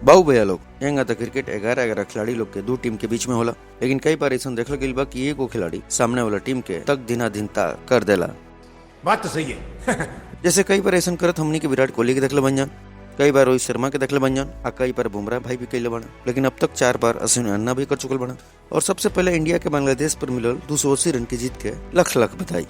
बाऊ भैया लोग यंगा तो क्रिकेट 11-11 खिलाड़ी लोग के दो टीम के बीच में होला, लेकिन कई बार ऐसा देखल गई बा कि एगो खिलाड़ी सामने वाला टीम के तक दिना दिन ता कर देला। बात तो सही है। जैसे कई बार ऐसा करत हमनी के विराट कोहली के देखले बन जान, कई बार रोहित शर्मा के देखले बन जान, आ कई बार बुमराह भाई भी कैले बना, लेकिन अब तक 4 बार अश्विन अन्ना भी कर चुकल बना। और सबसे पहले इंडिया के बांग्लादेश पर मिलल 280 रन की जीत के लख लख बधाई।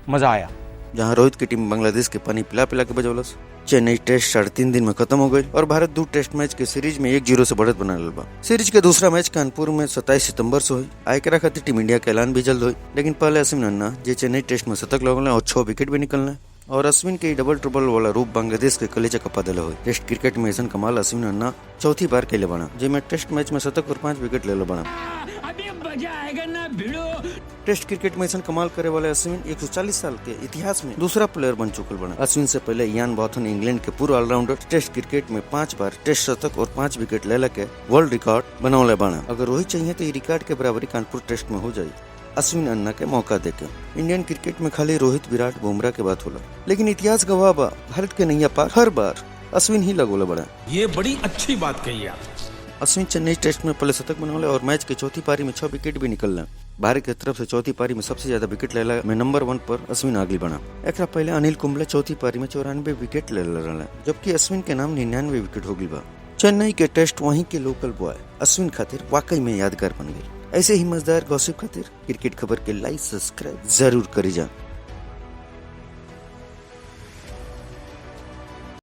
मजा आया। जहां रोहित की टीम बांग्लादेश के पानी पिला पिला के बजौलस। चेन्नई टेस्ट 3.5 दिन में खत्म हो गई और भारत 2 टेस्ट मैच के सीरीज में 1-0 से बढ़त बना बा। सीरीज के दूसरा मैच कानपुर में 27 सितंबर से हुई। आयकरा खातिर टीम इंडिया के ऐलान भी जल्द हुई, लेकिन पहले अश्विन अन्ना जे चेन्नई टेस्ट में शतक लगल और 6 विकेट भी निकलने और अश्विन के डबल ट्रिपल वाला रूप बांग्लादेश के कलेजा कपा दिला हुई। टेस्ट क्रिकेट में ऐसा कमाल अश्विन अन्ना चौथी बार कैले बना, जिसमें टेस्ट मैच में शतक और 5 विकेट ले बना। टेस्ट क्रिकेट में ऐसा कमाल करे वाले अश्विन 140 साल के इतिहास में दूसरा प्लेयर बन चुकल बना। अश्विन से पहले इयान बॉथन इंग्लैंड के पूर्व ऑलराउंडर टेस्ट क्रिकेट में 5 बार टेस्ट शतक और 5 विकेट ले के वर्ल्ड रिकॉर्ड बनौले बना। अगर रोहित चाहिए तो ये रिकॉर्ड के बराबरी कानपुर टेस्ट में हो जाए अश्विन अन्ना के मौका देके। इंडियन क्रिकेट में खाली रोहित विराट बुमराह के बात होला, लेकिन इतिहास गवाह बा भारत के नैया पार हर बार अश्विन ही लगोले बड़ा। ये बड़ी अच्छी बात कही आप। अश्विन चेन्नई टेस्ट में पहले शतक बनौले और मैच के चौथी पारी में 6 विकेट भी निकलने। भारत की तरफ से चौथी पारी में सबसे ज्यादा विकेट लेला में नंबर 1 पर अश्विन आगे बना। एक पहले अनिल कुंबले चौथी पारी में 94 विकेट ले रहा, जबकि अश्विन के नाम 99 विकेट हो गई बा। चेन्नई के टेस्ट वहीं के लोकल बॉय अश्विन खातिर वाकई में यादगार बन गई। ऐसे ही मजेदार गॉसिप खातिर क्रिकेट खबर के लाइक सब्सक्राइब जरूर करी जा।